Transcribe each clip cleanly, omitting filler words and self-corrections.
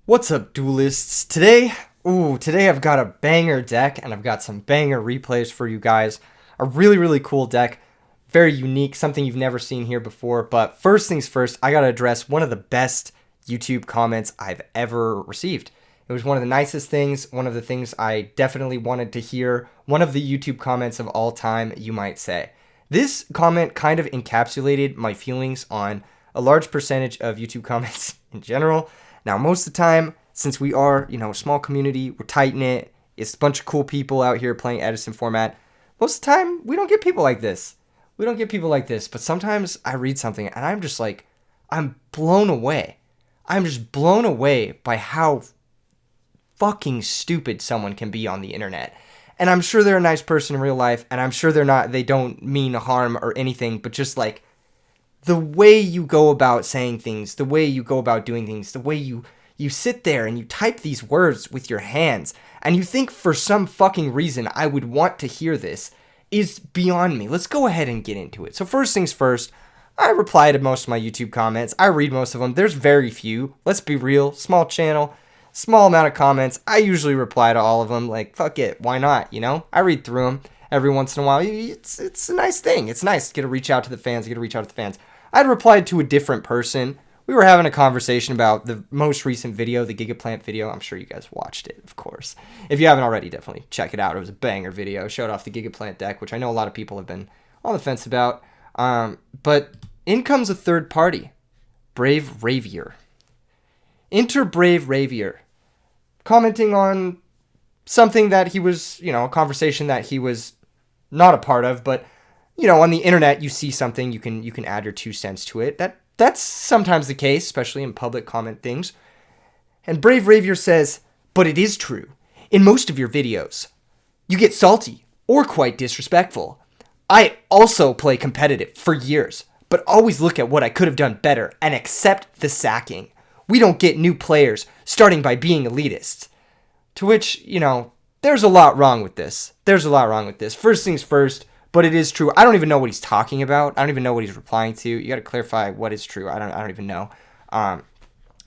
What's up, duelists? Today I've got a banger deck and I've got some banger replays for you guys. A really cool deck, very unique, something you've never seen here before. But first things first, I gotta address one of the best YouTube comments I've ever received. It was one of the nicest things, one of the things I definitely wanted to hear, one of the YouTube comments of all time, you might say. This comment kind of encapsulated my feelings on a large percentage of YouTube comments in general. Now, most of the time, since we are, a small community, we're tight-knit, it's a bunch of cool people out here playing Edison format, most of the time, we don't get people like this. But sometimes I read something and I'm just like, I'm blown away. I'm just blown away by how fucking stupid someone can be on the internet. And I'm sure they're a nice person in real life, and I'm sure they don't mean harm or anything, but just like, the way you go about saying things, the way you go about doing things, the way you sit there and you type these words with your hands, and you think for some fucking reason I would want to hear this, is beyond me. Let's go ahead and get into it. So first things first, I reply to most of my YouTube comments. I read most of them. There's very few. Let's be real. Small channel, small amount of comments. I usually reply to all of them. Like, fuck it. Why not? I read through them every once in a while. It's a nice thing. It's nice to get to reach out to the fans. I'd replied to a different person. We were having a conversation about the most recent video, the Gigaplant video. I'm sure you guys watched it, of course. If you haven't already, definitely check it out. It was a banger video. Showed off the Gigaplant deck, which I know a lot of people have been on the fence about. But in comes a third party, Brave Ravier. Enter Brave Ravier, commenting on something that he was, a conversation that he was not a part of, but on the internet, you see something, you can add your 2 cents to it. That's sometimes the case, especially in public comment things. And Brave Ravier says, but it is true. In most of your videos, you get salty or quite disrespectful. I also play competitive for years, but always look at what I could have done better and accept the sacking. We don't get new players starting by being elitists. To which, there's a lot wrong with this. First things first, but it is true. I don't even know what he's talking about. I don't even know what he's replying to. You got to clarify what is true. I don't even know.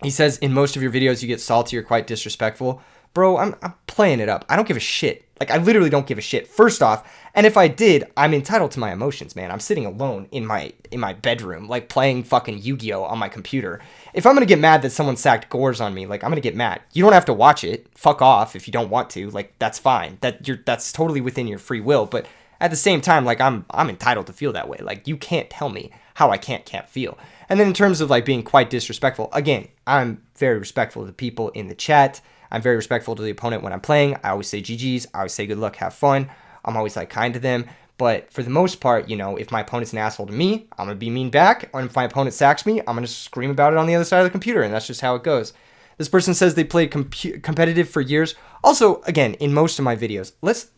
He says, in most of your videos, you get salty or quite disrespectful. Bro, I'm playing it up. I don't give a shit. I literally don't give a shit. First off, and if I did, I'm entitled to my emotions, man. I'm sitting alone in my bedroom, playing fucking Yu-Gi-Oh on my computer. If I'm going to get mad that someone sacked Gores on me, I'm going to get mad. You don't have to watch it. Fuck off if you don't want to. That's fine. That's totally within your free will, but at the same time, I'm entitled to feel that way. You can't tell me how I can't feel. And then in terms of being quite disrespectful, again, I'm very respectful to the people in the chat. I'm very respectful to the opponent when I'm playing. I always say GG's. I always say good luck, have fun. I'm always kind to them. But for the most part, if my opponent's an asshole to me, I'm going to be mean back. And if my opponent sacks me, I'm going to scream about it on the other side of the computer. And that's just how it goes. This person says they played competitive for years. Also, again, in most of my videos, let's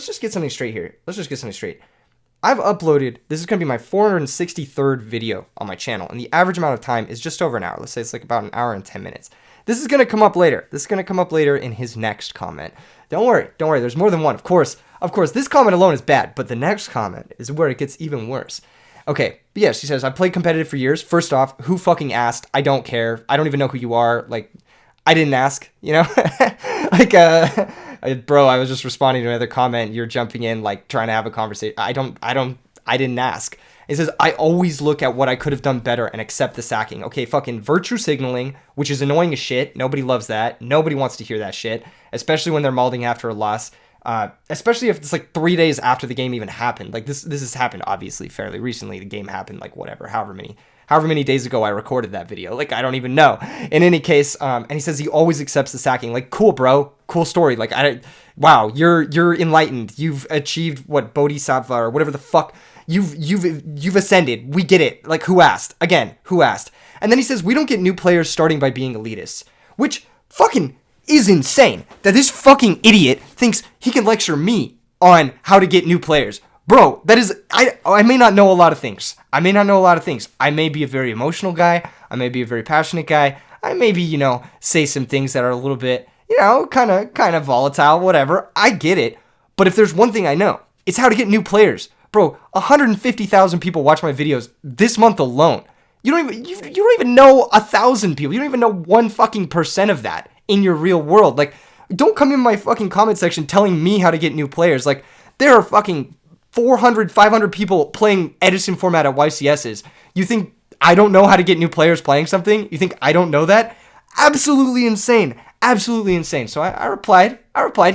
just get something straight here. I've uploaded, this is going to be my 463rd video on my channel, and the average amount of time is just over an hour. Let's say it's about an hour and 10 minutes. This is going to come up later. In his next comment. Don't worry. There's more than one. Of course, this comment alone is bad, but the next comment is where it gets even worse. Okay, but yeah, she says, I played competitive for years. First off, who fucking asked? I don't care. I don't even know who you are. I didn't ask, bro, I was just responding to another comment. You're jumping in, trying to have a conversation. I didn't ask. It says, I always look at what I could have done better and accept the sacking. Okay, fucking virtue signaling, which is annoying as shit. Nobody loves that. Nobody wants to hear that shit, especially when they're malding after a loss. Especially if it's 3 days after the game even happened. This has happened, obviously, fairly recently. The game happened, however many days ago I recorded that video. I don't even know. In any case, and he says he always accepts the sacking. Cool, bro. Cool story. Wow, you're enlightened. You've achieved what Bodhisattva or whatever the fuck. You've ascended. We get it. Who asked? Again, who asked? And then he says we don't get new players starting by being elitists, which fucking is insane. That this fucking idiot thinks he can lecture me on how to get new players. Bro, that is, I may not know a lot of things. I may be a very emotional guy. I may be a very passionate guy. I maybe, say some things that are a little bit, kind of volatile, whatever. I get it. But if there's one thing I know, it's how to get new players. Bro, 150,000 people watch my videos this month alone. you don't even know 1,000 people. You don't even know 1 fucking % of that in your real world. Like, don't come in my fucking comment section telling me how to get new players. Like, there are fucking 400, 500 people playing Edison format at YCSs. You think I don't know how to get new players playing something? You think I don't know that? Absolutely insane. Absolutely insane. So I replied,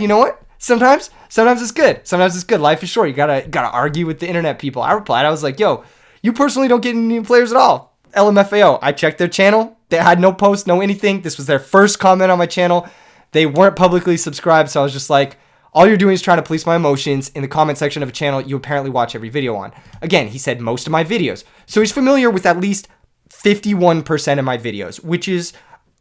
you know what? Sometimes it's good. Sometimes it's good. Life is short. You gotta argue with the internet people. I replied, I was like, yo, you personally don't get any new players at all. LMFAO. I checked their channel. They had no post, no anything. This was their first comment on my channel. They weren't publicly subscribed, so I was just like, all you're doing is trying to police my emotions in the comment section of a channel you apparently watch every video on. Again, he said most of my videos. So he's familiar with at least 51% of my videos, which is,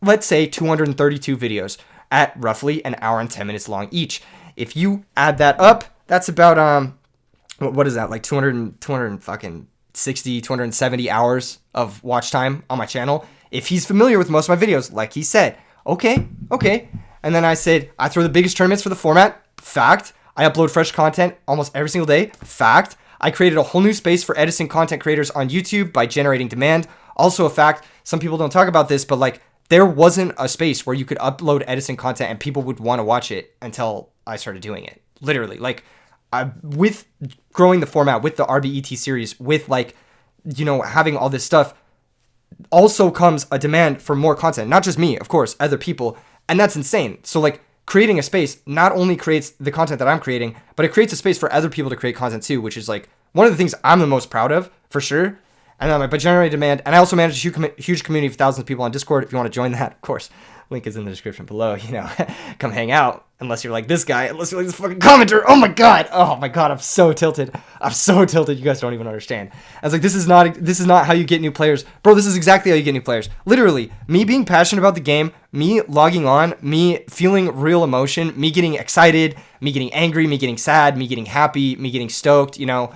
let's say, 232 videos at roughly an hour and 10 minutes long each. If you add that up, that's about, what is that, like 270 hours of watch time on my channel. If he's familiar with most of my videos, like he said, okay. And then I said, I throw the biggest tournaments for the format. Fact. I upload fresh content almost every single day. Fact. I created a whole new space for Edison content creators on YouTube by generating demand. Also a fact. Some people don't talk about this, but like there wasn't a space where you could upload Edison content and people would want to watch it until I started doing it. Literally. Like with growing the format, with the RBET series, with like, you know, having all this stuff, also comes a demand for more content. Not just me, of course, other people. And that's insane. So like creating a space not only creates the content that I'm creating, but it creates a space for other people to create content too, which is like one of the things I'm the most proud of, for sure. And then by generating demand, and I also manage a huge community of thousands of people on Discord. If you want to join that, of course, link is in the description below. You know, come hang out. Unless you're like this guy, unless you're like this fucking commenter. Oh my god, I'm so tilted. You guys don't even understand. I was like, this is not how you get new players, bro. This is exactly how you get new players. Literally, me being passionate about the game, me logging on, me feeling real emotion, me getting excited, me getting angry, me getting sad, me getting happy, me getting stoked. You know,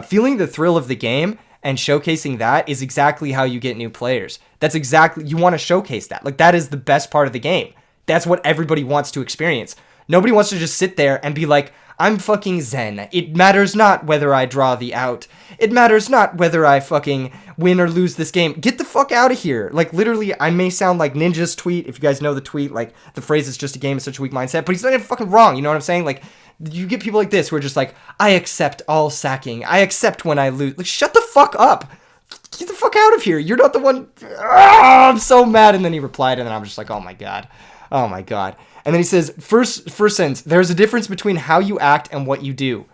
feeling the thrill of the game. And showcasing that is exactly how you get new players. That's exactly, you want to showcase that. Like, that is the best part of the game. That's what everybody wants to experience. Nobody wants to just sit there and be like, I'm fucking zen. It matters not whether I draw the out. It matters not whether I fucking win or lose this game. Get the fuck out of here. Like, literally, I may sound like Ninja's tweet. If you guys know the tweet, like, the phrase is just a game, it's such a weak mindset. But he's not even fucking wrong. You know what I'm saying? Like, you get people like this who are just like, I accept all sacking. I accept when I lose. Like, shut the fuck up. Get the fuck out of here. You're not the one. I'm so mad. And then he replied, and then I'm just like, oh my god. And then he says, first sentence, there's a difference between how you act and what you do.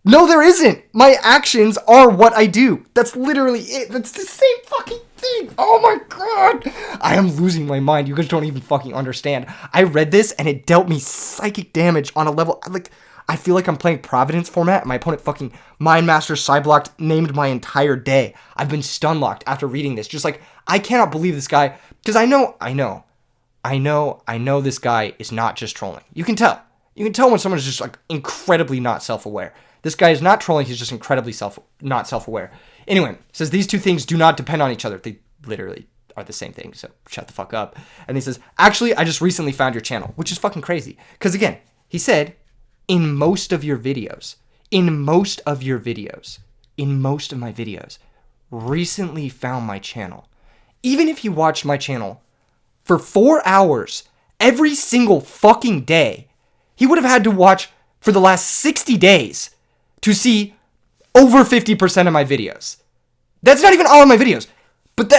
No, there isn't. My actions are what I do. That's literally it. That's the same fucking thing. Oh my god. I am losing my mind. You guys don't even fucking understand. I read this and it dealt me psychic damage on a level, like, I feel like I'm playing Providence format and my opponent fucking Mind Master Sideblocked named my entire day. I've been stun locked after reading this. Just like, I cannot believe this guy, because I know this guy is not just trolling. You can tell. You can tell when someone is just like incredibly not self-aware. This guy is not trolling, he's just incredibly not self-aware. Anyway, says these two things do not depend on each other. They literally are the same thing, so shut the fuck up. And he says, actually, I just recently found your channel, which is fucking crazy. Because again, he said, in most of my videos, recently found my channel. Even if you watched my channel for 4 hours every single fucking day, he would have had to watch for the last 60 days to see over 50% of my videos. That's not even all of my videos. But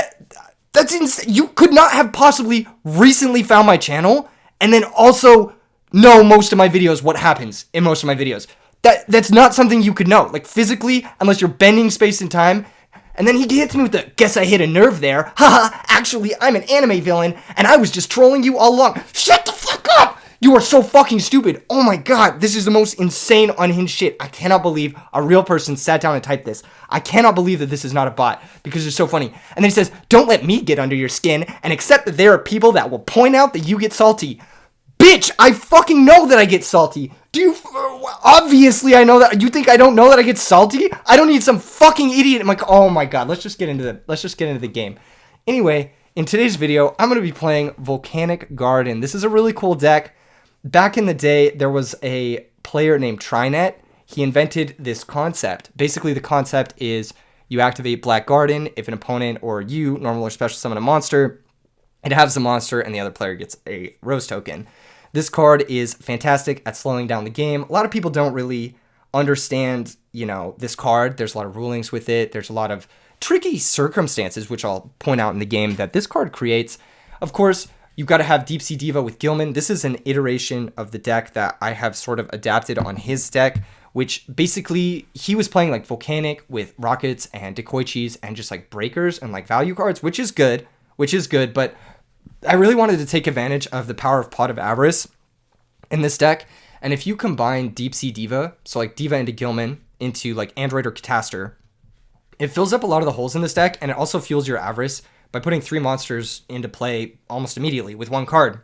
that's insane. You could not have possibly recently found my channel and then also know most of my videos, what happens in most of my videos. That's not something you could know. Like, physically, unless you're bending space and time. And then he hits me with the, guess I hit a nerve there. Haha, actually, I'm an anime villain, and I was just trolling you all along. Shut the fuck up! You are so fucking stupid. Oh my god, this is the most insane, unhinged shit. I cannot believe a real person sat down and typed this. I cannot believe that this is not a bot, because it's so funny. And then he says, don't let me get under your skin, and accept that there are people that will point out that you get salty. Bitch, I fucking know that I get salty. Obviously I know that. You think I don't know that I get salty? I don't need some fucking idiot. I'm like, oh my god, let's just get into the game. Anyway, in today's video, I'm going to be playing Volcanic Garden. This is a really cool deck. Back in the day, there was a player named Trinet. He invented this concept. Basically, the concept is You activate Black Garden. If an opponent or you normal or special summon a monster, it has the monster and the other player gets a rose token. This card is fantastic at slowing down the game. A lot of people don't really understand, this card. There's a lot of rulings with it. There's a lot of tricky circumstances, which I'll point out in the game, that this card creates. Of course, you've got to have Deep Sea Diva with Gilman. This is an iteration of the deck that I have sort of adapted on his deck, which basically he was playing like Volcanic with Rockets and Decoichis and just like breakers and like value cards, which is good, but I really wanted to take advantage of the power of Pot of Avarice in this deck. And if you combine Deep Sea Diva, so like Diva into Gilman, into like Android or Catastor, it fills up a lot of the holes in this deck, and it also fuels your Avarice by putting 3 monsters into play almost immediately with 1 card,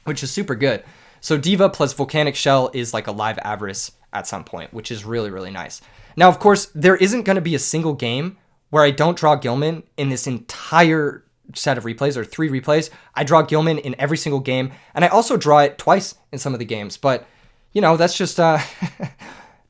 which is super good. So Diva plus Volcanic Shell is like a live Avarice at some point, which is really, really nice. Now, of course, there isn't going to be a single game where I don't draw Gilman in this entire set of replays, or 3 replays. I draw Gilman in every single game, and I also draw it twice in some of the games, but that's just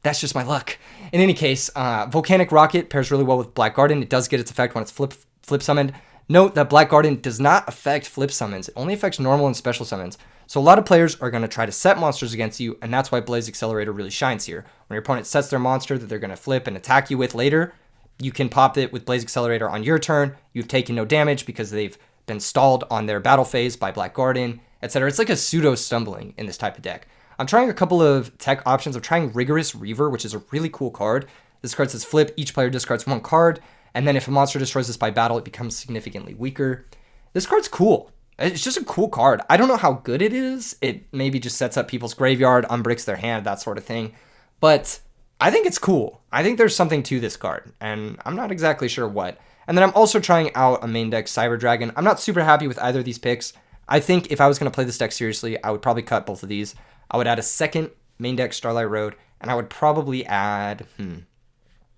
that's just my luck. In any case, Volcanic Rocket pairs really well with Black Garden. It does get its effect when it's flip summoned. Note that Black Garden does not affect flip summons. It only affects normal and special summons. So a lot of players are going to try to set monsters against you, and that's why Blaze Accelerator really shines here. When your opponent sets their monster that they're going to flip and attack you with later, you can pop it with Blaze Accelerator on your turn. You've taken no damage because they've been stalled on their battle phase by Black Garden, etc. It's like a pseudo stumbling in this type of deck. I'm trying a couple of tech options. I'm trying Rigorous Reaver, which is a really cool card. This card says flip, each player discards 1 card, and then if a monster destroys this by battle, it becomes significantly weaker. This card's cool. It's just a cool card. I don't know how good it is. It maybe just sets up people's graveyard, unbricks their hand, that sort of thing. But I think it's cool. I think there's something to this card, and I'm not exactly sure what. And then I'm also trying out a main deck Cyber Dragon. I'm not super happy with either of these picks. I think if I was going to play this deck seriously, I would probably cut both of these. I would add a second main deck Starlight Road, and I would probably add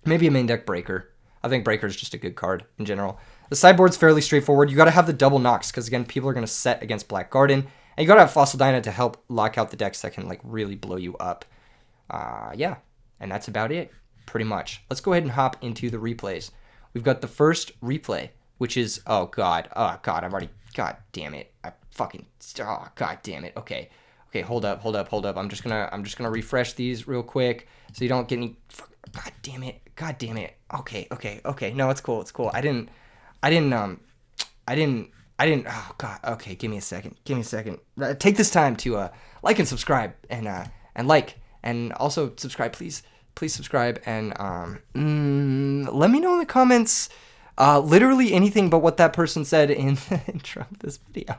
maybe a main deck Breaker. I think Breaker is just a good card in general. The sideboard's fairly straightforward. You got to have the double knocks because, again, people are going to set against Black Garden, and you got to have Fossil Dyna to help lock out the decks that can like really blow you up. Yeah, and that's about it, pretty much. Let's go ahead and hop into the replays. We've got the first replay, which is God, I've already, God damn it, God damn it. Okay, hold up. I'm just gonna refresh these real quick so you don't get any. God damn it. Okay. No, it's cool. I didn't. Oh God. Okay, give me a second. Take this time to like and subscribe and like and also subscribe, please. Please subscribe and let me know in the comments. Literally anything but what that person said in the intro of this video.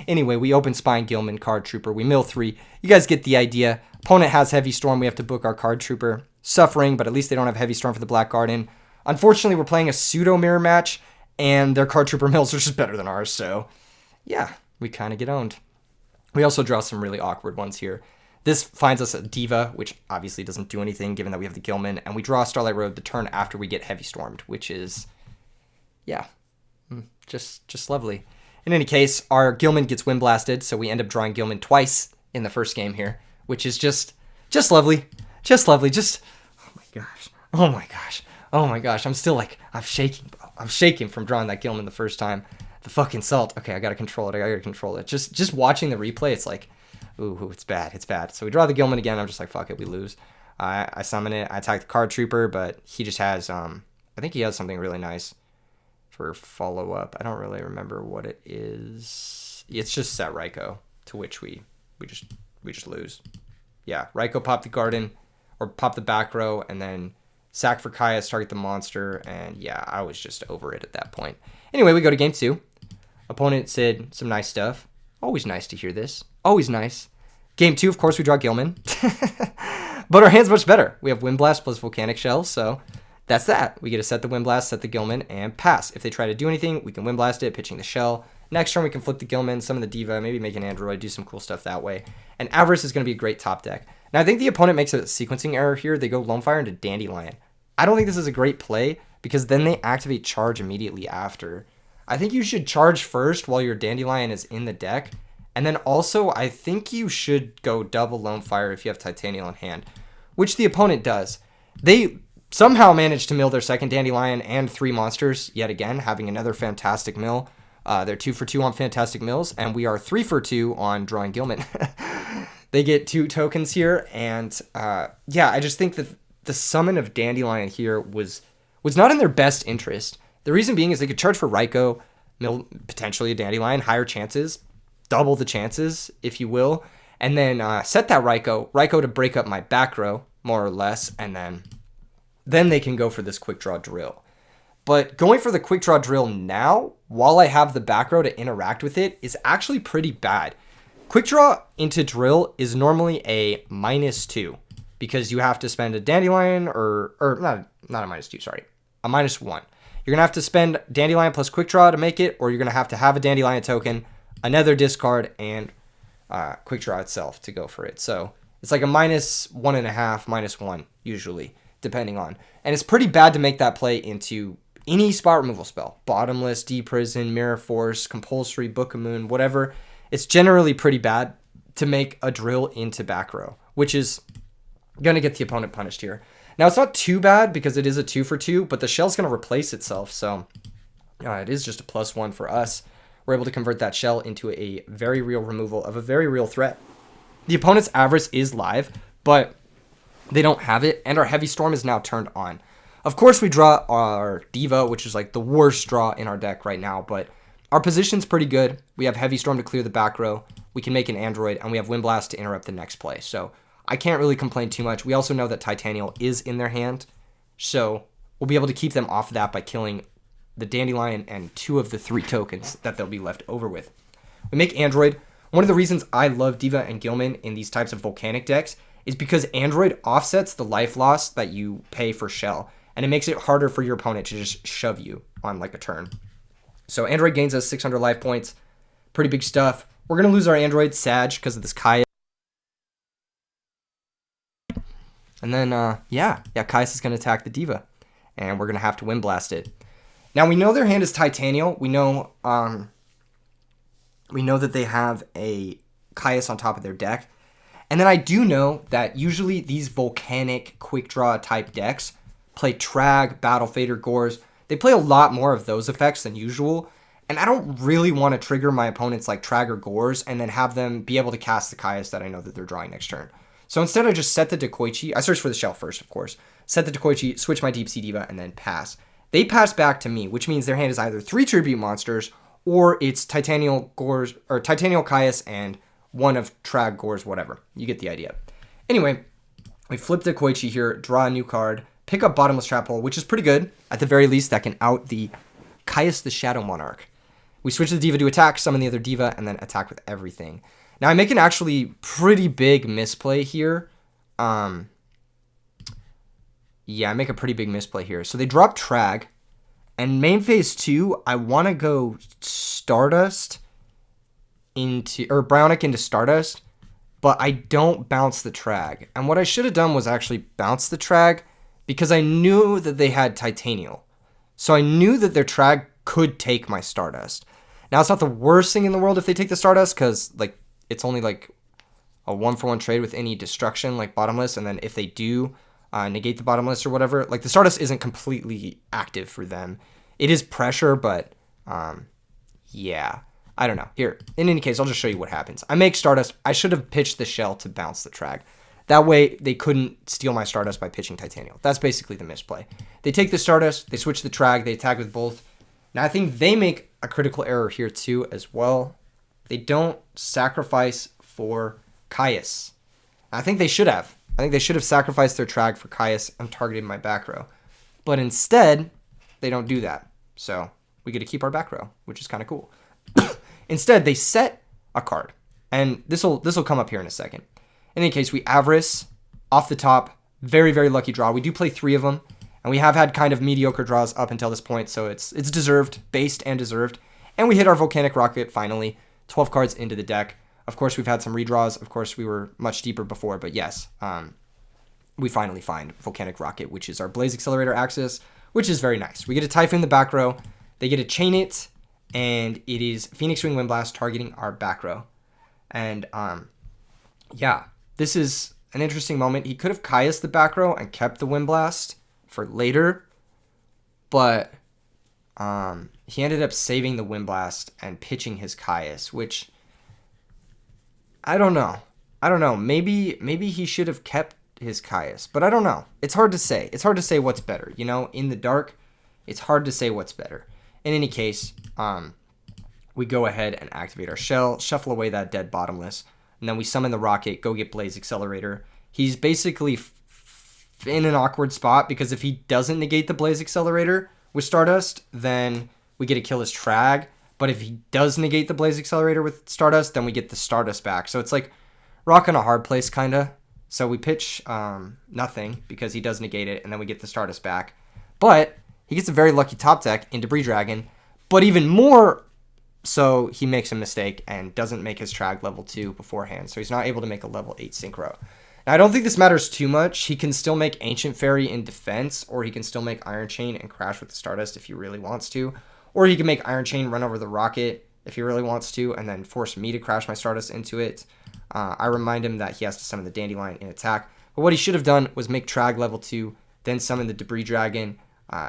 Anyway, we open Spine Gilman, Card Trooper. We mill 3. You guys get the idea. Opponent has Heavy Storm. We have to book our Card Trooper. Suffering, but at least they don't have Heavy Storm for the Black Garden. Unfortunately, we're playing a pseudo mirror match, and their Card Trooper mills are just better than ours. So, yeah, we kind of get owned. We also draw some really awkward ones here. This finds us a Diva, which obviously doesn't do anything given that we have the Gilman, and we draw Starlight Road the turn after we get Heavy Stormed, which is, yeah, just lovely. In any case, our Gilman gets Wind Blasted, so we end up drawing Gilman twice in the first game here, which is just lovely. Oh my gosh. I'm still like, I'm shaking, bro. I'm shaking from drawing that Gilman the first time. The fucking salt. Okay, I gotta control it. Just watching the replay, it's like, ooh, it's bad. So we draw the Gilman again. I'm just like, fuck it, we lose. I summon it. I attack the Card Trooper, but he just has, I think he has something really nice for follow-up. I don't really remember what it is. It's just Set Raikou, to which we just lose. Yeah, Raikou pop the Garden, or pop the back row, and then sack for Kaius, target the monster, and yeah, I was just over it at that point. Anyway, we go to game 2. Opponent said some nice stuff. Always nice to hear this. Always nice. Game 2, of course, we draw Gilman. But our hand's much better. We have Wind Blast plus Volcanic Shell, so that's that. We get to set the Wind Blast, set the Gilman, and pass. If they try to do anything, we can Wind Blast it, pitching the Shell. Next turn, we can flip the Gilman, summon the Diva, maybe make an Android, do some cool stuff that way. And Avarice is going to be a great top deck. Now, I think the opponent makes a sequencing error here. They go Lone Fire into Dandelion. I don't think this is a great play, because then they activate Charge immediately after. I think you should charge first while your Dandelion is in the deck. And then also, I think you should go double Lone Fire if you have Titanium in hand. which the opponent does. They somehow managed to mill their second Dandelion and 3 monsters yet again, having another fantastic mill. They're 2 for 2 on fantastic mills, and we are 3 for 2 on drawing Gilman. They get 2 tokens here, and yeah, I just think that the summon of Dandelion here was not in their best interest. The reason being is they could charge for Raikou, mill potentially a Dandelion, higher chances, double the chances, if you will, and then set that Raikou to break up my back row, more or less, and then they can go for this quick draw drill. But going for the quick draw drill now, while I have the back row to interact with it, is actually pretty bad. Quick draw into drill is normally a -2 because you have to spend a Dandelion or not a -2, sorry, a -1. You're going to have to spend Dandelion plus quick draw to make it, or you're going to have a Dandelion token, another discard, and quick draw itself to go for it. So it's like a -1.5, -1 usually, depending on. And it's pretty bad to make that play into any spot removal spell. Bottomless, Deprison, Mirror Force, Compulsory, Book of Moon, whatever. It's generally pretty bad to make a drill into back row, which is going to get the opponent punished here. Now, it's not too bad because it is a 2 for 2, but the shell's going to replace itself. So it is just a +1 for us. We're able to convert that shell into a very real removal of a very real threat. The opponent's Avarice is live, but they don't have it, and our Heavy Storm is now turned on. Of course, we draw our Diva, which is like the worst draw in our deck right now, but our position's pretty good. We have Heavy Storm to clear the back row. We can make an Android, and we have Wind Blast to interrupt the next play. So I can't really complain too much. We also know that Titanial is in their hand, so we'll be able to keep them off of that by killing the Dandelion and 2 of the 3 tokens that they'll be left over with. We make Android. One of the reasons I love Diva and Gilman in these types of Volcanic decks is because Android offsets the life loss that you pay for Shell, and it makes it harder for your opponent to just shove you on like a turn. So Android gains us 600 life points. Pretty big stuff. We're going to lose our Android, Sag, because of this Kaya. And then, Kaius is going to attack the Diva, and we're going to have to Wind Blast it. Now, we know their hand is Titanial. We know that they have a Kaius on top of their deck. And then I do know that usually these Volcanic quick draw type decks play Trag, Battle Fader, Gores. They play a lot more of those effects than usual. And I don't really want to trigger my opponents like Trag or Gores and then have them be able to cast the Kaius that I know that they're drawing next turn. So instead I just set the Dekoichi. I search for the shell first, of course. Set the Dekoichi, switch my Deep Sea Diva, and then pass. They pass back to me, which means their hand is either 3 tribute monsters or it's Titanial Gores or Titanial Kaius and 1 of Trag, Gores, whatever. You get the idea. Anyway, we flip the Dekoichi here, draw a new card, pick up Bottomless Trap Hole, which is pretty good. At the very least, that can out the Kaius the Shadow Monarch. We switch the Diva to attack, summon the other Diva, and then attack with everything. Now, I make an actually pretty big misplay here. I make a pretty big misplay here. So they drop Trag, and main phase 2, I want to go Stardust or Brownic into Stardust, but I don't bounce the Trag. And what I should have done was actually bounce the Trag because I knew that they had Titanial. So I knew that their Trag could take my Stardust. Now, it's not the worst thing in the world if they take the Stardust because, like, it's only, like, a 1-for-1 trade with any destruction, like Bottomless, and then if they do negate the Bottomless or whatever, like, the Stardust isn't completely active for them. It is pressure, but, yeah. I don't know. Here, in any case, I'll just show you what happens. I make Stardust. I should have pitched the shell to bounce the Trag. That way, they couldn't steal my Stardust by pitching Titanial. That's basically the misplay. They take the Stardust, they switch the Trag, they attack with both. Now, I think they make a critical error here, too, as well. They don't sacrifice for Kaius. I think they should have. I think they should have sacrificed their Trag for Kaius and targeted my back row. But instead, they don't do that. So, we get to keep our back row, which is kind of cool. Instead, they set a card. And this will come up here in a second. In any case, we Avarice off the top. Very, very lucky draw. We do play 3 of them. And we have had kind of mediocre draws up until this point. So it's deserved, based and deserved. And we hit our Volcanic Rocket finally. 12 cards into the deck. Of course, we've had some redraws. Of course, we were much deeper before. But yes, we finally find Volcanic Rocket, which is our Blaze Accelerator Axis, which is very nice. We get a Typhoon in the back row. They get a Chain It. And it is Phoenix Wing Wind Blast targeting our back row. And, yeah, this is an interesting moment. He could have Caius the back row and kept the Wind Blast for later, but he ended up saving the Wind Blast and pitching his Caius, which I don't know. Maybe he should have kept his Caius, but I don't know. It's hard to say. It's hard to say what's better. You know, in the dark, it's hard to say what's better. In any case, we go ahead and activate our shell, shuffle away that dead bottomless, and then we summon the rocket, go get Blaze Accelerator. He's basically in an awkward spot because if he doesn't negate the Blaze Accelerator with Stardust, then we get to kill his Trag. But if he does negate the Blaze Accelerator with Stardust, then we get the Stardust back. So it's like rock on a hard place, kind of. So we pitch nothing because he does negate it, and then we get the Stardust back. But he gets a very lucky top deck in Debris Dragon. But even more so, he makes a mistake and doesn't make his Trag level 2 beforehand. So he's not able to make a level 8 Synchro. Now, I don't think this matters too much. He can still make Ancient Fairy in defense, or he can still make Iron Chain and crash with the Stardust if he really wants to. Or he can make Iron Chain, run over the Rocket if he really wants to, and then force me to crash my Stardust into it. I remind him that he has to summon the Dandelion in attack. But what he should have done was make Trag level 2, then summon the Debris Dragon,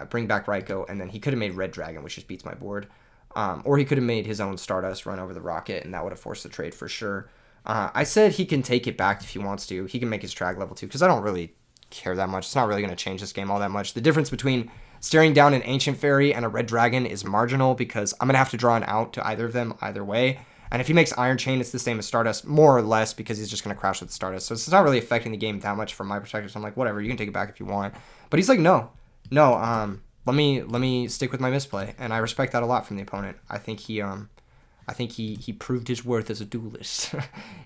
bring back Raikou, and then he could have made Red Dragon, which just beats my board. Or he could have made his own Stardust, run over the Rocket, and that would have forced the trade for sure. I said he can take it back if he wants to. He can make his Trag level 2, because I don't really care that much. It's not really going to change this game all that much. The difference between staring down an Ancient Fairy and a Red Dragon is marginal, because I'm going to have to draw an out to either of them either way. And if he makes Iron Chain, it's the same as Stardust, more or less, because he's just going to crash with Stardust. So it's not really affecting the game that much from my perspective. So I'm like, whatever, you can take it back if you want. But he's like, no, let me stick with my misplay, and I respect that a lot from the opponent. I think he proved his worth as a duelist,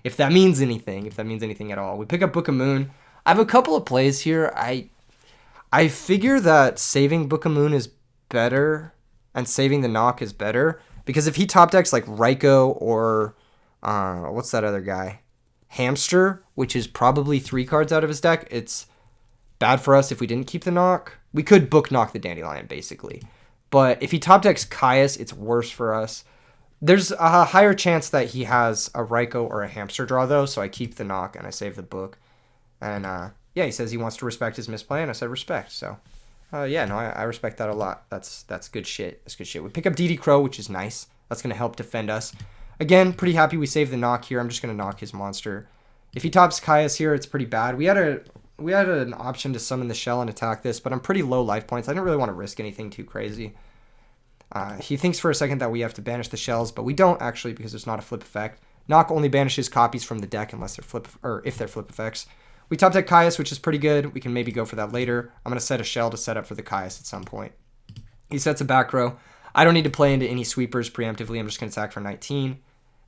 if that means anything at all. We pick up Book of Moon. I have a couple of plays here. I figure that saving Book of Moon is better, and saving the knock is better, because if he top decks like Raikou or what's that other guy, Hamster, which is probably 3 cards out of his deck, it's bad for us if we didn't keep the knock. We could book knock the Dandelion, basically. But if he top decks Caius, it's worse for us. There's a higher chance that he has a Raikou or a Hamster draw, though, so I keep the knock and I save the book. And, yeah, he says he wants to respect his misplay, and I said respect. So, yeah, no, I respect that a lot. That's good shit. That's good shit. We pick up DD Crow, which is nice. That's going to help defend us. Again, pretty happy we saved the knock here. I'm just going to knock his monster. If he tops Caius here, it's pretty bad. We had an option to summon the shell and attack this, but I'm pretty low life points. I didn't really want to risk anything too crazy. He thinks for a second that we have to banish the shells, but we don't actually, because there's not a flip effect. Knock only banishes copies from the deck unless they're if they're flip effects. We top deck Caius, which is pretty good. We can maybe go for that later. I'm going to set a shell to set up for the Caius at some point. He sets a back row. I don't need to play into any sweepers preemptively. I'm just going to attack for 19,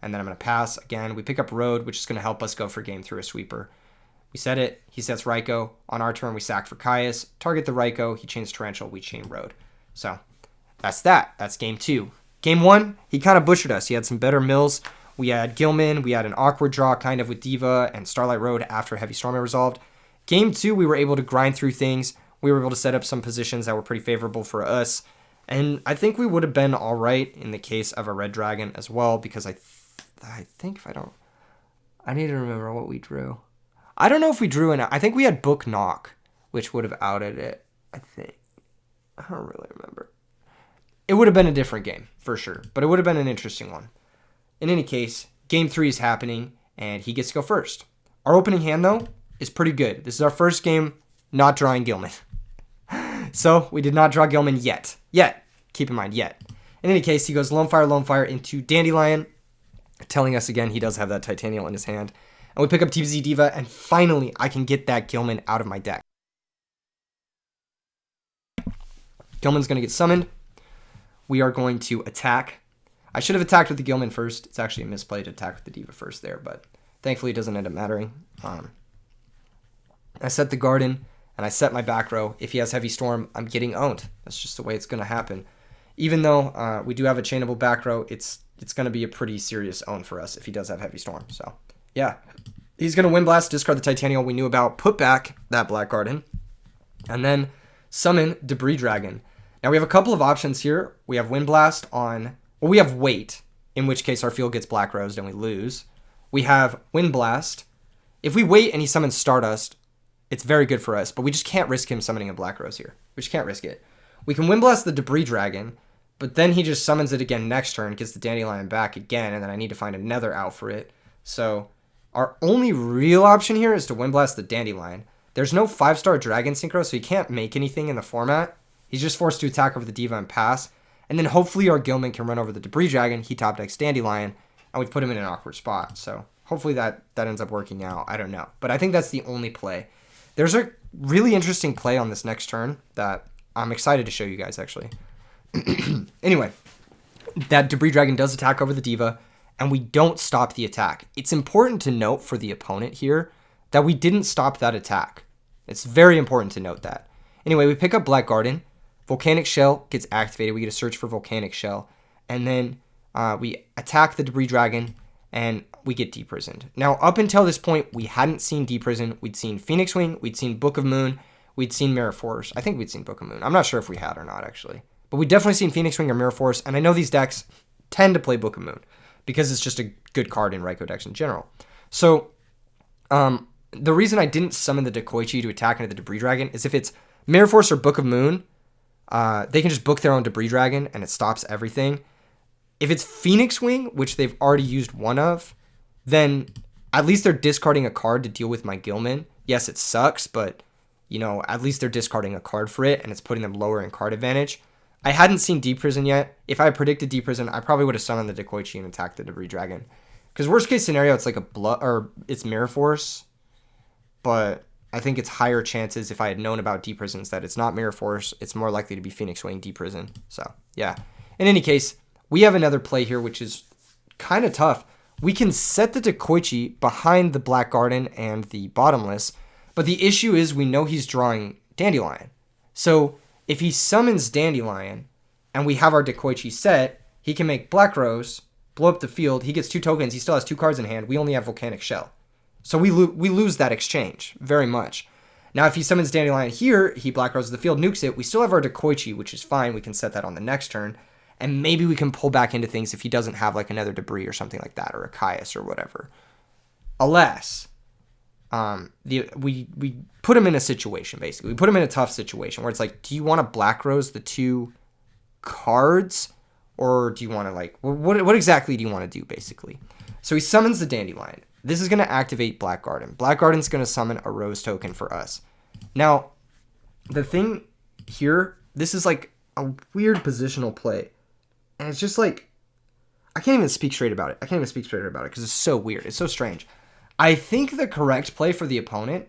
and then I'm going to pass. Again, we pick up Road, which is going to help us go for game through a sweeper. We set it. He sets Raikou. On our turn, we sack for Caius. Target the Raikou. He chains Torrential. We chain Road. So that's that. That's game 2. Game 1, he kind of butchered us. He had some better mills. We had Gilman. We had an awkward draw kind of with Diva and Starlight Road after Heavy Storm had resolved. Game 2, we were able to grind through things. We were able to set up some positions that were pretty favorable for us. And I think we would have been all right in the case of a Red Dragon as well, because I think if I don't... I need to remember what we drew. I don't know if we drew an... I think we had Book Knock, which would have outed it, I think. I don't really remember. It would have been a different game, for sure. But it would have been an interesting one. In any case, game 3 is happening, and he gets to go first. Our opening hand, though, is pretty good. This is our first game not drawing Gilman. So, we did not draw Gilman yet. Yet. Keep in mind, yet. In any case, he goes Lone Fire into Dandelion, telling us again he does have that Titanial in his hand. And we pick up TBZ Diva, and finally, I can get that Gilman out of my deck. Gilman's going to get summoned. We are going to attack. I should have attacked with the Gilman first. It's actually a misplay to attack with the Diva first there, but thankfully it doesn't end up mattering. I set the Garden, and I set my back row. If he has Heavy Storm, I'm getting owned. That's just the way it's going to happen. Even though we do have a chainable back row, it's going to be a pretty serious own for us if he does have Heavy Storm. So, yeah. He's going to Wind Blast, discard the Titanial we knew about, put back that Black Garden, and then summon Debris Dragon. Now, we have a couple of options here. We have Wind Blast on... Well, we have Wait, in which case our field gets Black Rosed and we lose. We have Wind Blast, If we wait and he summons Stardust, it's very good for us, but we just can't risk him summoning a Black Rose here. We just can't risk it. We can Windblast the Debris Dragon, but then he just summons it again next turn, gets the Dandelion back again, and then I need to find another out for it. So our only real option here is to Windblast the Dandelion. There's no 5-star Dragon Synchro, so he can't make anything in the format. He's just forced to attack over the Diva and pass. And then hopefully our Gilman can run over the Debris Dragon, he top decks Dandelion, and we've put him in an awkward spot. So hopefully that ends up working out. I don't know. But I think that's the only play. There's a really interesting play on this next turn that I'm excited to show you guys, actually. Anyway, that Debris Dragon does attack over the Diva, and we don't stop the attack. It's important to note for the opponent here that we didn't stop that attack. It's very important to note that. Anyway, we pick up Black Garden. Volcanic Shell gets activated. We get a search for Volcanic Shell. And then we attack the Debris Dragon, and we get Deprisoned. Now, up until this point, we hadn't seen Deprison. We'd seen Phoenix Wing. We'd seen Book of Moon. We'd seen Mirror Force. I think we'd seen Book of Moon. I'm not sure if we had or not, actually. But we'd definitely seen Phoenix Wing or Mirror Force. And I know these decks tend to play Book of Moon because it's just a good card in Raikou decks in general. So, the reason I didn't summon the Dekoichi to attack into the Debris Dragon is if it's Mirror Force or Book of Moon, they can just book their own Debris Dragon and it stops everything. If it's Phoenix Wing, which they've already used one of, then at least they're discarding a card to deal with my Gilman. Yes, it sucks, but, you know, at least they're discarding a card for it, and it's putting them lower in card advantage. I hadn't seen Deprison yet. If I predicted Deprison, I probably would have summoned the Dekoichi and attacked the Debris Dragon. Because worst case scenario, it's like it's Mirror Force, but I think it's higher chances if I had known about Deprisons that it's not Mirror Force. It's more likely to be Phoenix Wing Deprison. So, yeah. In any case, we have another play here, which is kind of tough. We can set the Dekoichi behind the Black Garden and the Bottomless, but the issue is we know he's drawing Dandelion. So if he summons Dandelion and we have our Dekoichi set, he can make Black Rose, blow up the field. He gets 2 tokens. He still has 2 cards in hand. We only have Volcanic Shell. So we lose that exchange very much. Now, if he summons Dandelion here, he Black Roses the field, nukes it. We still have our Dekoichi, which is fine. We can set that on the next turn. And maybe we can pull back into things if he doesn't have like another Debris or something like that, or a Caius or whatever. Alas, we put him in a situation, basically. We put him in a tough situation where it's like, do you want to Black Rose the 2 cards? Or do you want to like, what exactly do you want to do, basically? So he summons the Dandelion. This is going to activate Black Garden. Black Garden's going to summon a Rose token for us. Now, the thing here, this is like a weird positional play. And it's just like, I can't even speak straight about it. Because it's so weird. It's so strange. I think the correct play for the opponent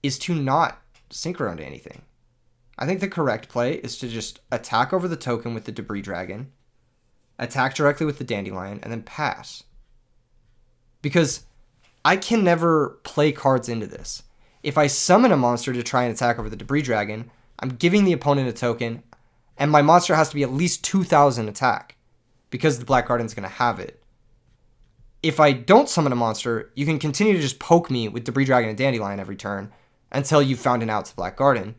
is to not synchro into anything. I think the correct play is to just attack over the token with the Debris Dragon, attack directly with the Dandelion, and then pass. Because I can never play cards into this. If I summon a monster to try and attack over the Debris Dragon, I'm giving the opponent a token, and my monster has to be at least 2,000 attack, because the Black Garden's going to have it. If I don't summon a monster, you can continue to just poke me with Debris Dragon and Dandelion every turn, until you've found an out to Black Garden.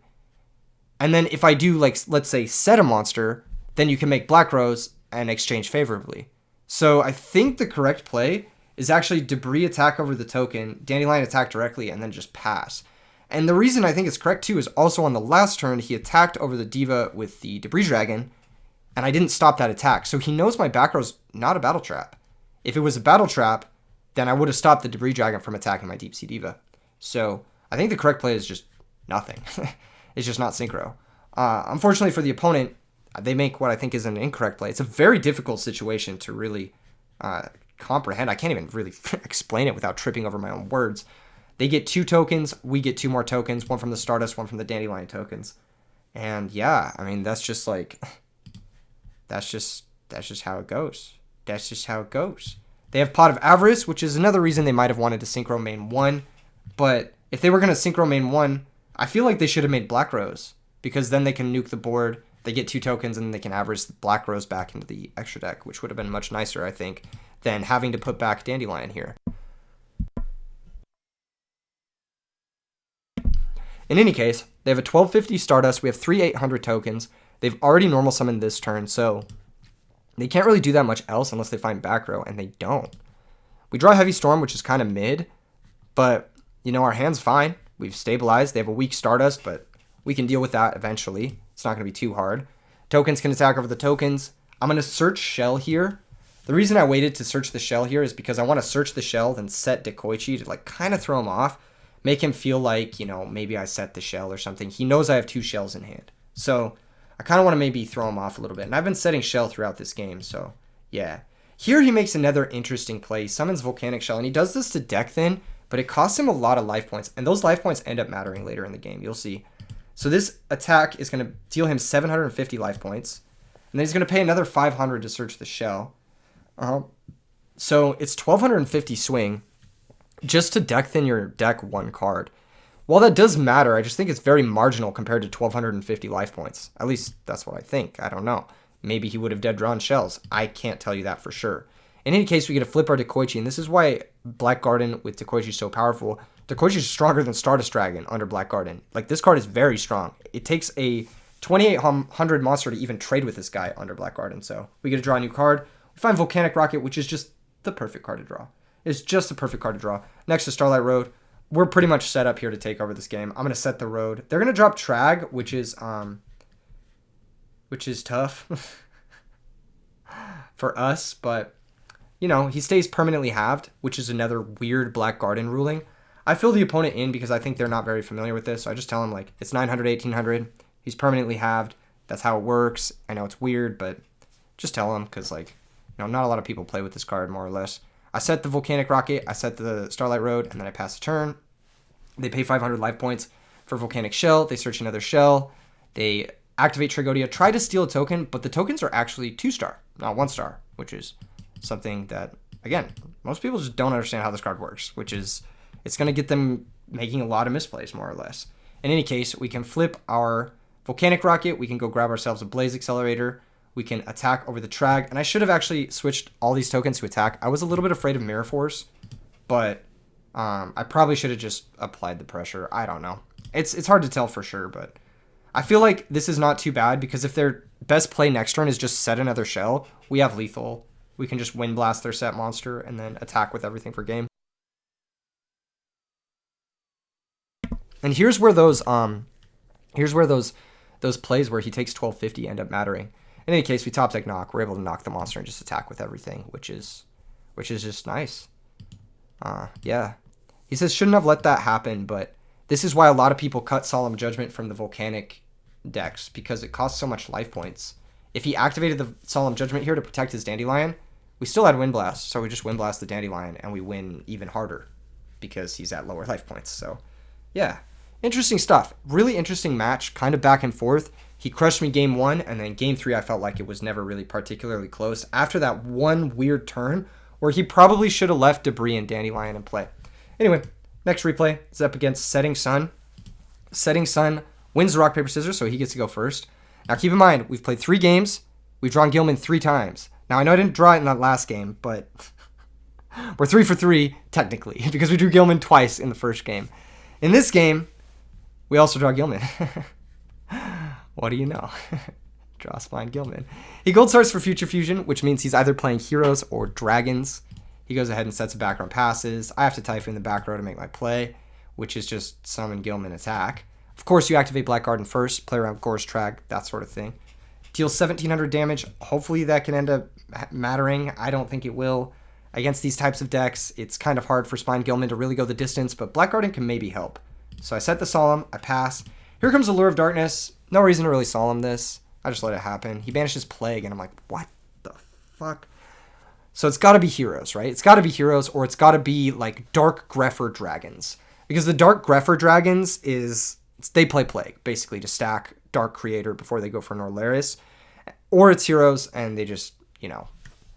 And then if I do, like, let's say, set a monster, then you can make Black Rose and exchange favorably. So I think the correct play is actually Debris attack over the token, Dandelion attack directly, and then just pass. And the reason I think it's correct, too, is also on the last turn, he attacked over the Diva with the Debris Dragon, and I didn't stop that attack. So he knows my back row's not a Battle Trap. If it was a Battle Trap, then I would have stopped the Debris Dragon from attacking my Deep Sea Diva. So I think the correct play is just nothing. It's just not synchro. Unfortunately for the opponent, they make what I think is an incorrect play. It's a very difficult situation to really comprehend. I can't even really explain it without tripping over my own words. They get 2 tokens. We get 2 more tokens. 1 from the Stardust, 1 from the Dandelion tokens. And yeah, I mean, that's just like, that's just how it goes. That's just how it goes. They have Pot of Avarice, which is another reason they might have wanted to synchro main 1. But if they were going to synchro main 1, I feel like they should have made Black Rose, because then they can nuke the board. They get 2 tokens, and then they can Avarice the Black Rose back into the extra deck, which would have been much nicer, I think, than having to put back Dandelion here. In any case, they have a 1250 Stardust. We have 3 800 tokens. They've already normal summoned this turn, so they can't really do that much else unless they find back row, and they don't. We draw Heavy Storm, which is kind of mid, But, our hand's fine. We've stabilized. They have a weak Stardust, but we can deal with that eventually. It's not going to be too hard. Tokens can attack over the tokens. I'm going to search shell here. The reason I waited to search the shell here is because I want to search the shell, then set Dekoichi to kind of throw him off. Make him feel like, maybe I set the shell or something. He knows I have 2 shells in hand. So I kind of want to maybe throw him off a little bit. And I've been setting shell throughout this game, so yeah. Here he makes another interesting play. He summons Volcanic Shell, and he does this to deck thin, but it costs him a lot of life points. And those life points end up mattering later in the game. You'll see. So this attack is going to deal him 750 life points. And then he's going to pay another 500 to search the shell. So it's 1250 swing just to deck thin your deck 1 card. While that does matter, I just think it's very marginal compared to 1250 life points. At least that's what I think. I don't know. Maybe he would have dead drawn shells. I can't tell you that for sure. In any case, we get to flip our Dekoichi, and this is why Black Garden with Dekoichi is so powerful. Dekoichi is stronger than Stardust Dragon under Black Garden. This card is very strong. It takes a 2800 monster to even trade with this guy under Black Garden. So we get to draw a new card. We find Volcanic Rocket, which is just the perfect card to draw. It's just the perfect card to draw. Next to Starlight Road. We're pretty much set up here to take over this game. I'm going to set the road. They're going to drop Trag, which is tough for us, but he stays permanently halved, which is another weird Black Garden ruling. I fill the opponent in because I think they're not very familiar with this, so I just tell them it's 900, 1800. He's permanently halved. That's how it works. I know it's weird, but just tell them because not a lot of people play with this card, more or less. I set the Volcanic Rocket, I set the Starlight Road, and then I pass the turn. They pay 500 life points for Volcanic Shell. They search another shell. They activate Trigodia, try to steal a token, but the tokens are actually 2-star, not 1-star, which is something that, again, most people just don't understand how this card works, which is it's going to get them making a lot of misplays, more or less. In any case, we can flip our Volcanic Rocket. We can go grab ourselves a Blaze Accelerator. We can attack over the Trag, and I should have actually switched all these tokens to attack. I was a little bit afraid of Mirror Force, but I probably should have just applied the pressure. I don't know. It's hard to tell for sure, but I feel like this is not too bad because if their best play next turn is just set another shell, we have lethal. We can just Wind Blast their set monster and then attack with everything for game. And here's where those plays where he takes 1250 end up mattering. In any case, we top deck knock. We're able to knock the monster and just attack with everything, which is just nice. Yeah. He says shouldn't have let that happen, but this is why a lot of people cut Solemn Judgment from the Volcanic decks because it costs so much life points. If he activated the Solemn Judgment here to protect his Dandelion, we still had Wind Blast, so we just Wind Blast the Dandelion and we win even harder because he's at lower life points. So, yeah. Interesting stuff. Really interesting match, kind of back and forth. He crushed me game 1, and then game 3 I felt like it was never really particularly close after that one weird turn where he probably should have left Debris and Dandelion in play. Anyway, next replay is up against Setting Sun. Setting Sun wins the Rock, Paper, Scissors, so he gets to go first. Now keep in mind, we've played 3 games. We've drawn Gilman 3 times. Now I know I didn't draw it in that last game, but we're 3 for 3 technically because we drew Gilman twice in the first game. In this game, we also draw Gilman. What do you know? Draw Spine Gilman. He gold starts for Future Fusion, which means he's either playing heroes or dragons. He goes ahead and sets a background passes. I have to Typhoon the back row to make my play, which is just summon Gilman attack. Of course, you activate Black Garden first, play around Gore's Trag, that sort of thing. Deals 1700 damage. Hopefully that can end up mattering. I don't think it will. Against these types of decks, it's kind of hard for Spine Gilman to really go the distance, but Black Garden can maybe help. So I set the Solemn, I pass. Here comes the Lure of Darkness. No reason to really Solemn this. I just let it happen. He banishes Plague, and I'm like, what the fuck? So it's got to be heroes, right? It's got to be heroes, or it's got to be like Dark Grepher Dragons. Because the Dark Grepher Dragons they play Plague, basically, to stack Dark Creator before they go for Norlaris. Or it's heroes, and they just,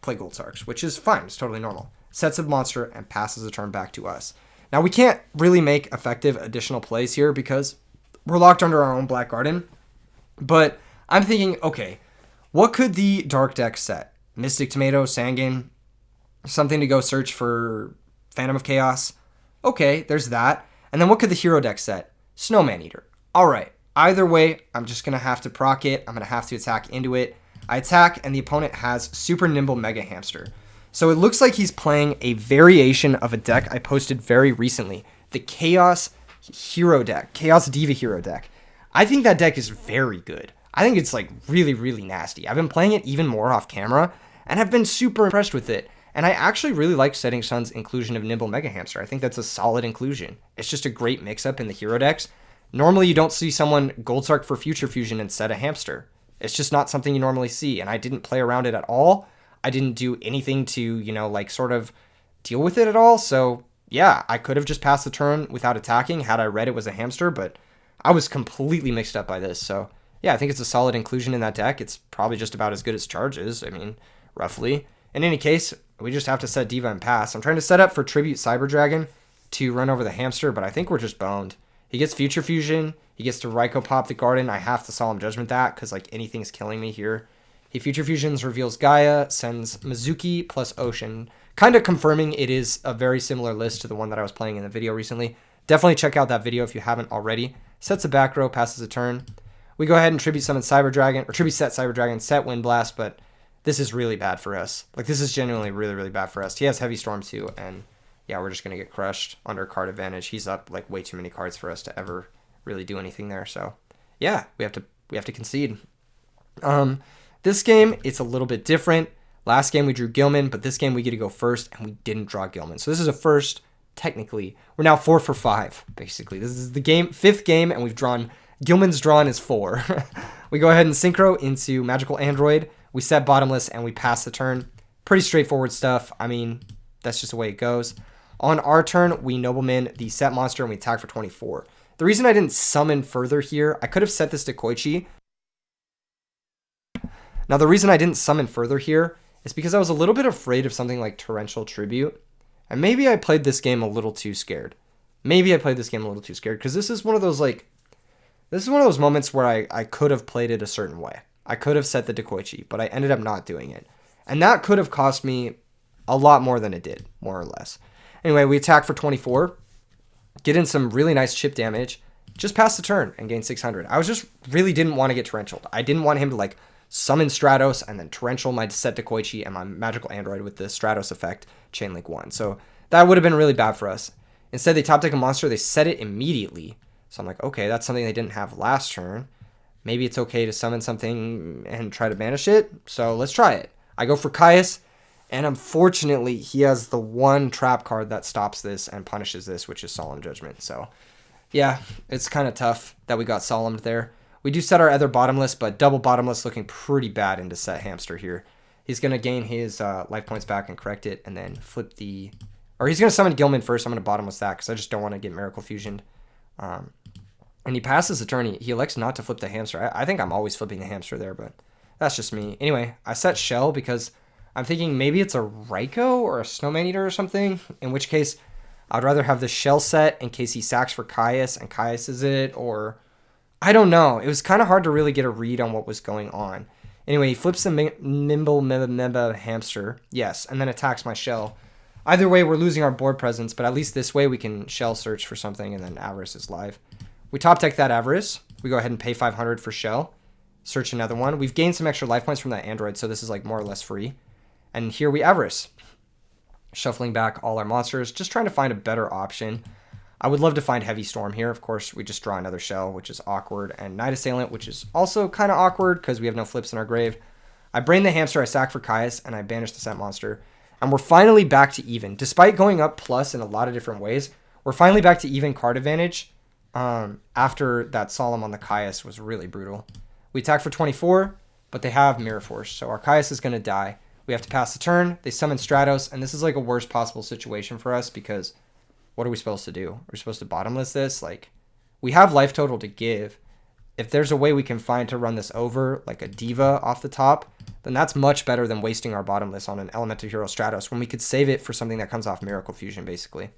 play Gold Sarks, which is fine. It's totally normal. Sets a monster and passes the turn back to us. Now, we can't really make effective additional plays here because we're locked under our own Black Garden. But I'm thinking, okay, what could the Dark deck set? Mystic Tomato, Sangan, something to go search for Phantom of Chaos. Okay, there's that. And then what could the Hero deck set? Snowman Eater. All right, either way, I'm just going to have to proc it. I'm going to have to attack into it. I attack, and the opponent has Super Nimble Mega Hamster. So it looks like he's playing a variation of a deck I posted very recently. the Chaos Hero deck, Chaos Diva Hero deck. I think that deck is very good. I think it's like really, really nasty. I've been playing it even more off camera, and I've been super impressed with it. And I actually really like Setting Sun's inclusion of Nimble Mega Hamster. I think that's a solid inclusion. It's just a great mix-up in the hero decks. Normally, you don't see someone Gold Sark for Future Fusion instead of Hamster. It's just not something you normally see, and I didn't play around it at all. I didn't do anything to, you know, like sort of deal with it at all. So, yeah, I could have just passed the turn without attacking had I read it was a Hamster, but I was completely mixed up by this. So, yeah, I think it's a solid inclusion in that deck. It's probably just about as good as Charges, I mean, roughly. In any case, we just have to set Diva and pass. I'm trying to set up for Tribute Cyber Dragon to run over the Hamster, but I think we're just boned. He gets Future Fusion. He gets to Raikou Pop the Garden. I have to Solemn Judgment that because, like, anything's killing me here. He Future Fusions, reveals Gaia, sends Mizuki plus Ocean, kind of confirming it is a very similar list to the one that I was playing in the video recently. Definitely check out that video if you haven't already. Sets a back row, passes a turn. We go ahead and Tribute Summon Cyber Dragon, or Tribute Set Cyber Dragon, set Wind Blast, but this is really bad for us. Like, this is genuinely really, really bad for us. He has Heavy Storm too, and yeah, we're just going to get crushed under card advantage. He's up, like, way too many cards for us to ever really do anything there. So, yeah, we have to concede. This game, it's a little bit different. Last game we drew Gilman, but this game we get to go first, and we didn't draw Gilman. So this is a first, technically. We're now 4 for 5, basically. This is the fifth game, and we've drawn, Gilman's drawn is 4. We go ahead and Synchro into Magical Android. We set Bottomless, and we pass the turn. Pretty straightforward stuff. I mean, that's just the way it goes. On our turn, we Nobleman the set monster, and we attack for 24. The reason I didn't summon further here, I could have set this to Koichi. Now, the reason I didn't summon further here is because I was a little bit afraid of something like Torrential Tribute. And maybe I played this game a little too scared. Because this is one of those, like, this is one of those moments where I could have played it a certain way. I could have set the Dekoichi, but I ended up not doing it. And that could have cost me a lot more than it did, more or less. Anyway, we attack for 24, get in some really nice chip damage, just pass the turn and gain 600. I was just really didn't want to get Torrentialed. I didn't want him to, like, summon Stratos and then Torrential my set Dekoichi and my Magical Android with the Stratos effect, Chainlink 1. So that would have been really bad for us. Instead, they top deck a monster, they set it immediately. So I'm like, okay, that's something they didn't have last turn. Maybe it's okay to summon something and try to banish it. So let's try it. I go for Caius, and unfortunately, he has the one trap card that stops this and punishes this, which is Solemn Judgment. So yeah, it's kind of tough that we got Solemned there. We do set our other Bottomless, but double Bottomless looking pretty bad into set Hamster here. He's going to gain his life points back and correct it, and then flip the... Or he's going to summon Gilman first. I'm going to Bottomless that because I just don't want to get Miracle Fusioned. And he passes the turn. He elects not to flip the Hamster. I think I'm always flipping the Hamster there, but that's just me. Anyway, I set Shell because I'm thinking maybe it's a Raikou or a Snowman Eater or something, in which case I'd rather have the Shell set in case he sacks for Caius and Caius is it, or... I don't know. It was kind of hard to really get a read on what was going on. Anyway, he flips the Nimble Meba Hamster. Yes, and then attacks my Shell. Either way, we're losing our board presence, but at least this way we can Shell search for something, and then Avarice is live. We top deck that Avarice. We go ahead and pay 500 for Shell. Search another one. We've gained some extra life points from that Android, so this is like more or less free. And here we Avarice. Shuffling back all our monsters, just trying to find a better option. I would love to find Heavy Storm here. Of course, we just draw another Shell, which is awkward, and Night Assailant, which is also kind of awkward because we have no flips in our grave. I brain the Hamster, I sack for Caius, and I banish the set monster. And we're finally back to even. Despite going up plus in a lot of different ways, we're finally back to even card advantage after that Solemn on the Caius was really brutal. We attack for 24, but they have Mirror Force, so our Caius is going to die. We have to pass the turn. They summon Stratos, and this is like a worst possible situation for us because... What are we supposed to do? We're supposed to Bottomless this? Like, we have life total to give. If there's a way we can find to run this over, like a Diva off the top, then that's much better than wasting our Bottomless on an Elemental Hero Stratos when we could save it for something that comes off Miracle Fusion, basically.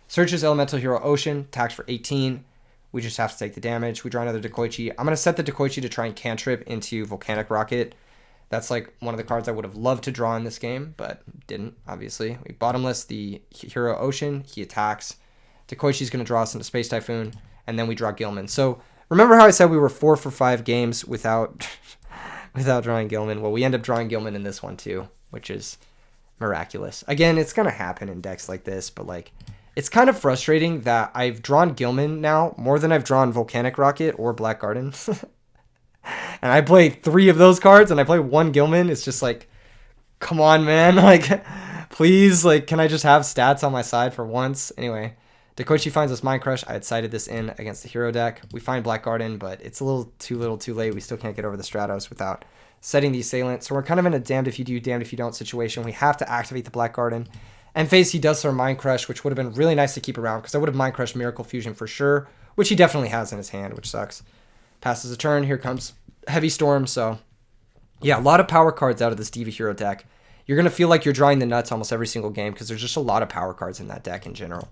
Searches Elemental Hero Ocean, attacks for 18. We just have to take the damage. We draw another Dekoichi. I'm going to set the Dekoichi to try and cantrip into Volcanic Rocket. That's like one of the cards I would have loved to draw in this game, but didn't, obviously. We Bottomless the Hero Ocean. He attacks. Dekoichi's going to draw us into Space Typhoon, and then we draw Gilman. So remember how I said we were 4 for 5 games without drawing Gilman? Well, we end up drawing Gilman in this one too, which is miraculous. Again, it's going to happen in decks like this, but like It's kind of frustrating that I've drawn Gilman now more than I've drawn Volcanic Rocket or Black Garden. And I play 3 of those cards and I play 1 Gilman. It's just like, come on, man. Like, please, like, can I just have stats on my side for once? Anyway, Dekoichi finds us Mind Crush. I had sided this in against the hero deck. We find Black Garden, but it's a little too late. We still can't get over the Stratos without setting the Assailant. So we're kind of in a damned if you do, damned if you don't situation. We have to activate the Black Garden. And face, he does our Mind Crush, which would have been really nice to keep around because I would have Mind Crushed Miracle Fusion for sure, which he definitely has in his hand, which sucks. Passes a turn. Here comes Heavy Storm. So, yeah, a lot of power cards out of this Diva Hero deck. You're going to feel like you're drawing the nuts almost every single game because there's just a lot of power cards in that deck in general.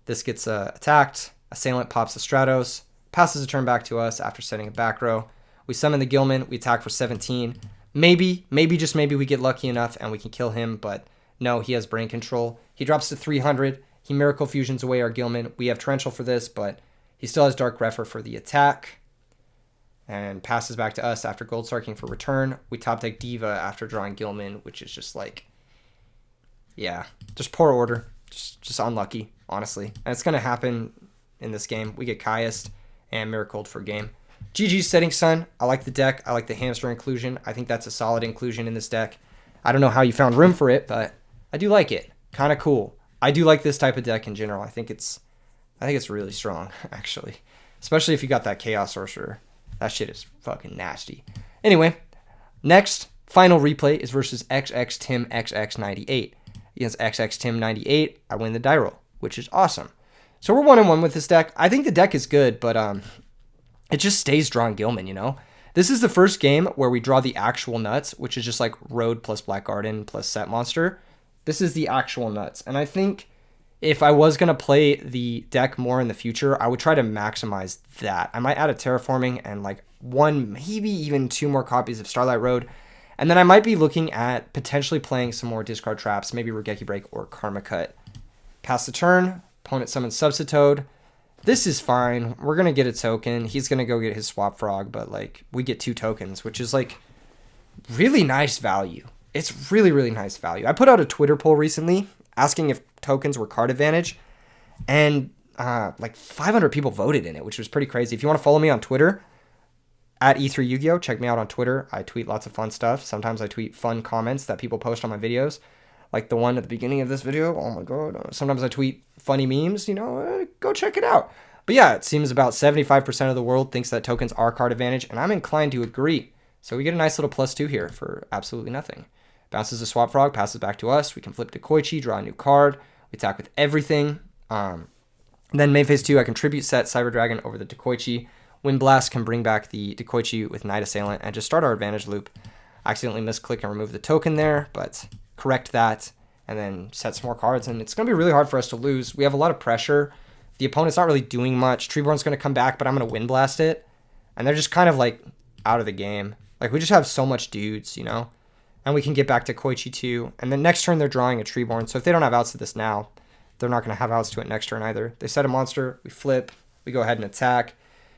This gets attacked. Assailant pops the Stratos. Passes a turn back to us after setting a back row. We summon the Gilman. We attack for 17. Maybe, just maybe we get lucky enough and we can kill him, but no, he has brain control. He drops to 300. He Miracle Fusions away our Gilman. We have Torrential for this, but he still has Dark Refer for the attack. And passes back to us after Gold Sarking for return. We top deck Diva after drawing Gilman, which is just like, yeah, just poor order. Just unlucky, honestly. And it's going to happen in this game. We get Caiused and Miracled for game. GG's Setting Sun. I like the deck. I like the hamster inclusion. I think that's a solid inclusion in this deck. I don't know how you found room for it, but I do like it. Kind of cool. I do like this type of deck in general. I think it's really strong, actually. Especially if you got that Chaos Sorcerer. That shit is fucking nasty. Anyway, next, final replay is versus XX Tim XX98. Against XX Tim 98, I win the die roll, which is awesome. So we're 1-1 with this deck. I think the deck is good, but it just stays drawing Gilman, you know? This is the first game where we draw the actual nuts, which is just like Road plus Black Garden plus Set Monster. This is the actual nuts. And I think if I was going to play the deck more in the future, I would try to maximize that. I might add a Terraforming and like 1, maybe even 2 more copies of Starlight Road. And then I might be looking at potentially playing some more discard traps, maybe Regeki Break or Karma Cut. Pass the turn. Opponent summons Substitoad. This is fine. We're going to get a token. He's going to go get his Swap Frog, but like we get 2 tokens, which is like really nice value. It's really, really nice value. I put out a Twitter poll recently asking if tokens were card advantage, and like 500 people voted in it, which was pretty crazy. If you want to follow me on Twitter, at E3 Yu-Gi-Oh, check me out on Twitter. I tweet lots of fun stuff. Sometimes I tweet fun comments that people post on my videos, like the one at the beginning of this video. Oh my god. Sometimes I tweet funny memes, you know, go check it out. But yeah, it seems about 75% of the world thinks that tokens are card advantage, and I'm inclined to agree. So we get a nice little +2 here for absolutely nothing. Bounces a Swap Frog, passes back to us. We can flip Dekoichi, draw a new card. We attack with everything. Then main phase 2, I contribute set Cyber Dragon over the Dekoichi. Wind Blast can bring back the Dekoichi with Night Assailant and just start our advantage loop. Accidentally misclick and remove the token there, but correct that and then set some more cards. And it's going to be really hard for us to lose. We have a lot of pressure. The opponent's not really doing much. Treeborn's going to come back, but I'm going to Wind Blast it. And they're just kind of like out of the game. Like we just have so much dudes, you know? And we can get back to Koichi too. And then next turn, they're drawing a Treeborn. So if they don't have outs to this now, they're not going to have outs to it next turn either. They set a monster. We flip. We go ahead and attack.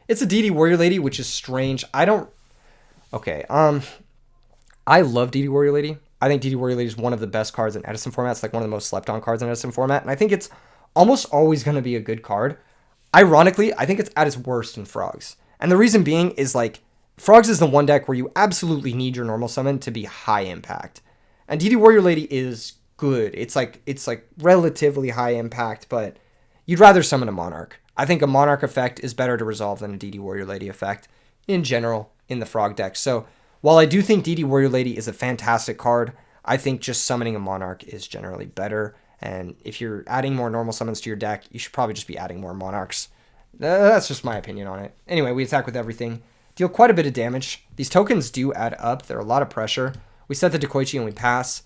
It's a DD Warrior Lady, which is strange. Okay. I love DD Warrior Lady. I think DD Warrior Lady is one of the best cards in Edison format. It's like one of the most slept on cards in Edison format. And I think it's almost always going to be a good card. Ironically, I think it's at its worst in Frogs. And the reason being is like, Frogs is the one deck where you absolutely need your normal summon to be high impact. And DD Warrior Lady is good. It's like relatively high impact, but you'd rather summon a Monarch. I think a Monarch effect is better to resolve than a DD Warrior Lady effect in general in the Frog deck. So while I do think DD Warrior Lady is a fantastic card, I think just summoning a Monarch is generally better. And if you're adding more normal summons to your deck, you should probably just be adding more Monarchs. That's just my opinion on it. Anyway, we attack with everything. Deal quite a bit of damage. These tokens do add up. They're a lot of pressure. We set the Dekoichi and we pass.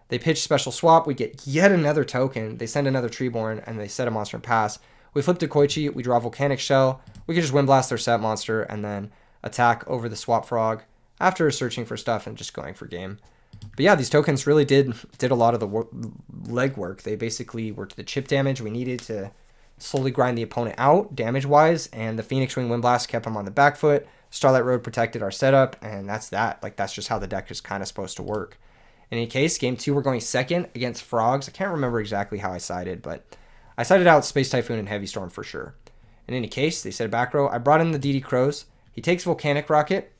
They pitch Special Swap. We get yet another token. They send another Treeborn and they set a monster and pass. We flip Dekoichi. We draw Volcanic Shell. We can just Wind Blast their set monster and then attack over the Swap Frog after searching for stuff and just going for game. But yeah, these tokens really did a lot of the legwork. They basically were to the chip damage we needed to slowly grind the opponent out damage-wise, and the Phoenix Wing Wind Blast kept them on the back foot. Starlight Road protected our setup, and that's that. Like, that's just how the deck is kind of supposed to work. In any case, game 2, we're going second against Frogs. I can't remember exactly how I sided, but I cited out Space Typhoon and Heavy Storm for sure. In any case, they said back row. I brought in the DD Crows. He takes Volcanic Rocket,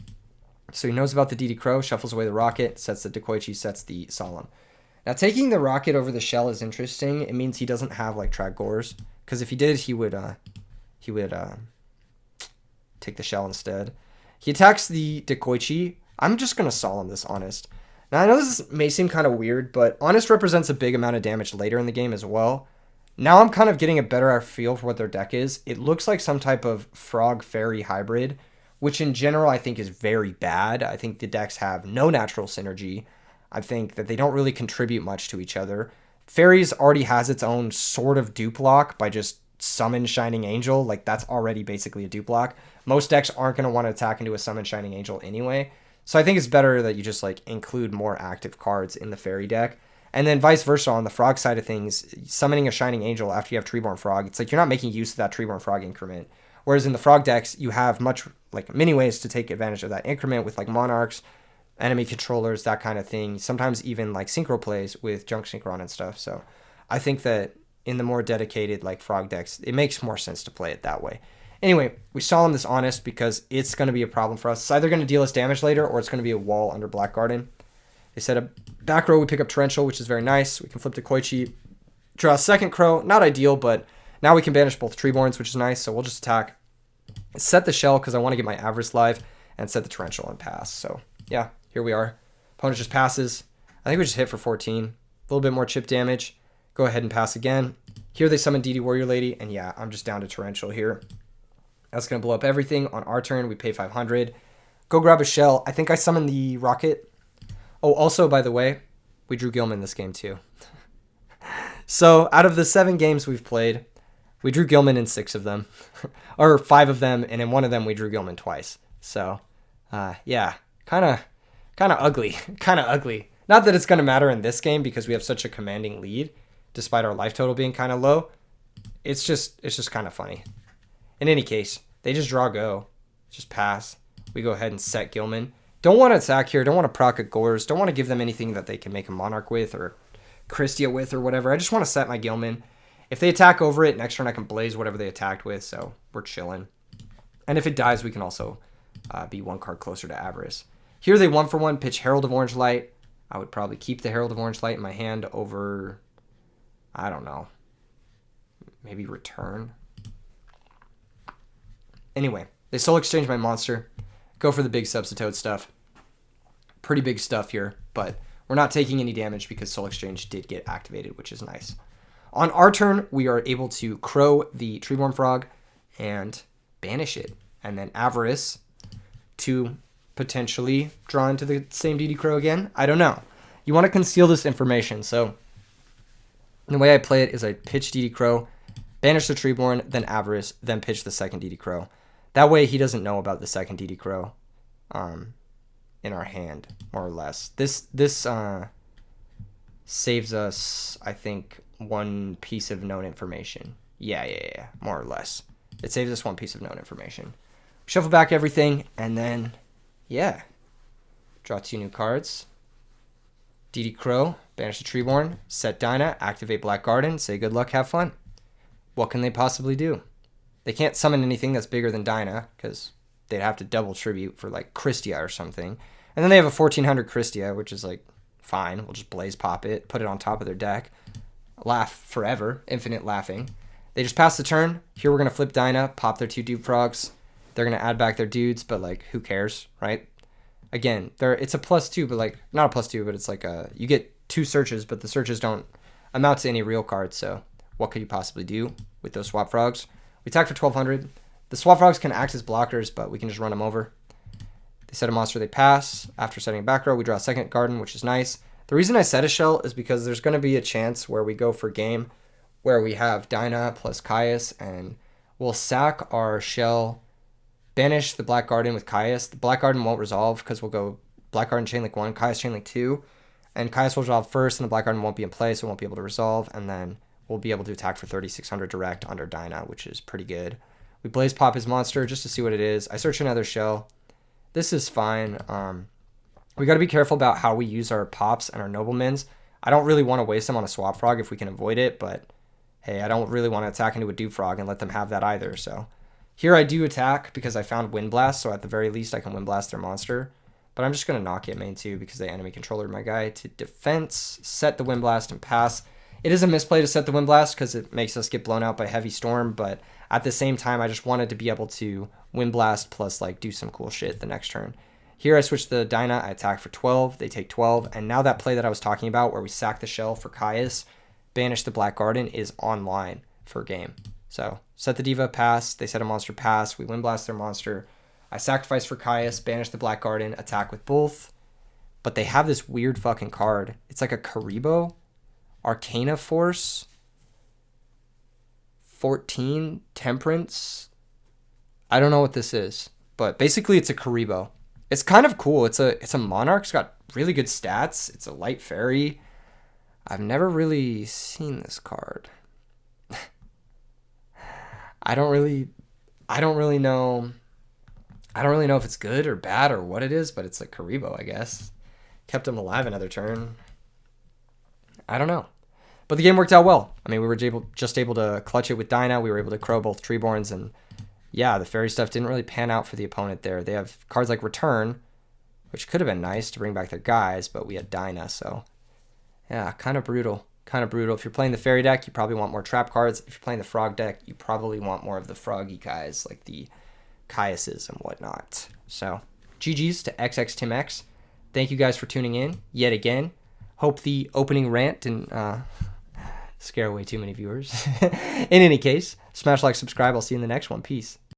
so he knows about the DD Crow, shuffles away the Rocket, sets the Dekoichi, sets the Solemn. Now, taking the Rocket over the Shell is interesting. It means he doesn't have, like, Tragors, because if he did, he would take the Shell instead. He attacks the Dekoichi. I'm just going to Solemn this Honest. Now, I know this may seem kind of weird, but Honest represents a big amount of damage later in the game as well. Now I'm kind of getting a better feel for what their deck is. It looks like some type of Frog-Fairy hybrid, which in general I think is very bad. I think the decks have no natural synergy. I think that they don't really contribute much to each other. Fairies already has its own sort of dupe lock by just summon Shining Angel. Like, that's already basically a dupe lock. Most decks aren't going to want to attack into a summon Shining Angel anyway. So I think it's better that you just, like, include more active cards in the Fairy deck. And then vice versa on the Frog side of things, summoning a Shining Angel after you have Treeborn Frog, it's like you're not making use of that Treeborn Frog increment. Whereas in the Frog decks, you have many ways to take advantage of that increment with, like, Monarchs, enemy controllers, that kind of thing. Sometimes even, like, synchro plays with Junk Synchron and stuff. So I think that in the more dedicated, like, Frog decks, it makes more sense to play it that way. Anyway, we Solemn this Honest because it's going to be a problem for us. It's either going to deal us damage later or it's going to be a wall under Black Garden. They said a back row, we pick up Torrential, which is very nice. We can flip to Koichi, draw a second Crow. Not ideal, but now we can banish both Treeborns, which is nice. So we'll just attack. Set the Shell because I want to get my Avarice live and set the Torrential and pass. So yeah, here we are. Opponent just passes. I think we just hit for 14. A little bit more chip damage. Go ahead and pass again. Here they summon DD Warrior Lady, and yeah, I'm just down to Torrential here. That's going to blow up everything. On our turn, we pay 500. Go grab a Shell. I think I summoned the Rocket. Oh, also, by the way, we drew Gilman this game too. So out of the 7 games we've played, we drew Gilman in 6 of them. Or 5 of them, and in one of them we drew Gilman twice. So, yeah, kind of ugly. Kind of ugly. Not that it's going to matter in this game because we have such a commanding lead, despite our life total being kind of low. It's just kind of funny. In any case, they just draw go. Just pass. We go ahead and set Gilman. Don't want to attack here. Don't want to proc a Gores. Don't want to give them anything that they can make a Monarch with or Christia with or whatever. I just want to set my Gilman. If they attack over it, next turn I can blaze whatever they attacked with, so we're chilling. And if it dies, we can also be 1 card closer to Avarice. Here they 1-for-1 pitch Herald of Orange Light. I would probably keep the Herald of Orange Light in my hand over, I don't know, maybe return. Anyway, they soul exchange my monster. Go for the big Substitute stuff. Pretty big stuff here, but we're not taking any damage because Soul Exchange did get activated, which is nice. On our turn, we are able to Crow the Treeborn Frog and banish it. And then Avarice to potentially draw into the same DD Crow again. I don't know. You want to conceal this information, so the way I play it is I pitch DD Crow, banish the Treeborn, then Avarice, then pitch the second DD Crow. That way he doesn't know about the second DD Crow in our hand, more or less. This saves us, I think, 1 piece of known information. Yeah, more or less. It saves us 1 piece of known information. Shuffle back everything, and then, yeah. Draw 2 new cards. DD Crow, banish the Treeborn, set Dinah, activate Black Garden, say good luck, have fun. What can they possibly do? They can't summon anything that's bigger than Dinah, because they'd have to double tribute for, like, Christia or something. And then they have a 1400 Christia, which is, like, fine. We'll just blaze pop it, put it on top of their deck. Laugh forever. Infinite laughing. They just pass the turn. Here we're going to flip Dinah, pop their 2 dupe frogs. They're going to add back their dudes, but, like, who cares, right? Again, it's a +2, but, like, not a +2, but it's like you get 2 searches, but the searches don't amount to any real cards, so what could you possibly do with those swap frogs? We attack for 1200. The swap frogs can act as blockers, but we can just run them over. They set a monster, they pass. After setting a back row, we draw a second garden, which is nice. The reason I set a Shell is because there's going to be a chance where we go for game where we have Dinah plus Caius, and we'll sack our Shell, banish the Black Garden with Caius. The Black Garden won't resolve because we'll go Black Garden Chainlink 1, Caius Chainlink 2, and Caius will resolve first, and the Black Garden won't be in play, so it won't be able to resolve, and then we'll be able to attack for 3600 direct under Dinah, which is pretty good. We blaze pop his monster just to see what it is. I search another Shell. This is fine. We got to be careful about how we use our pops and our noblemans. I don't really want to waste them on a swap frog if we can avoid it, but hey, I don't really want to attack into a Dupe Frog and let them have that either. So here I do attack because I found Wind Blast, so at the very least I can Wind Blast their monster. But I'm just going to knock it main too because they enemy controller my guy to defense, set the Wind Blast, and pass. It is a misplay to set the Wind Blast because it makes us get blown out by Heavy Storm, but at the same time, I just wanted to be able to Wind Blast plus like do some cool shit the next turn. Here I switch the Dyna, I attack for 12, they take 12, and now that play that I was talking about where we sack the shell for Caius, banish the Black Garden is online for game. So set the Diva, pass, they set a monster, pass, we Wind Blast their monster. I sacrifice for Caius, banish the Black Garden, attack with both. But they have this weird fucking card. It's like a Karibo, Arcana Force, 14, Temperance. I don't know what this is, but basically it's a Karibo. It's kind of cool. It's a Monarch. It's got really good stats. It's a light fairy. I've never really seen this card. I don't really know. I don't really know if it's good or bad or what it is, but it's a Karibo, I guess. Kept him alive another turn. I don't know. But the game worked out well. I mean, we were just able to clutch it with Dyna. We were able to crow both Treeborns, and yeah, the fairy stuff didn't really pan out for the opponent there. They have cards like Return, which could have been nice to bring back their guys, but we had Dyna, so yeah, kind of brutal. Kind of brutal. If you're playing the fairy deck, you probably want more trap cards. If you're playing the frog deck, you probably want more of the froggy guys, like the Caiuses and whatnot. So GG's to XXTimX. Thank you guys for tuning in yet again. Hope the opening rant didn't scare away too many viewers. In any case, smash like, subscribe. I'll see you in the next one. Peace.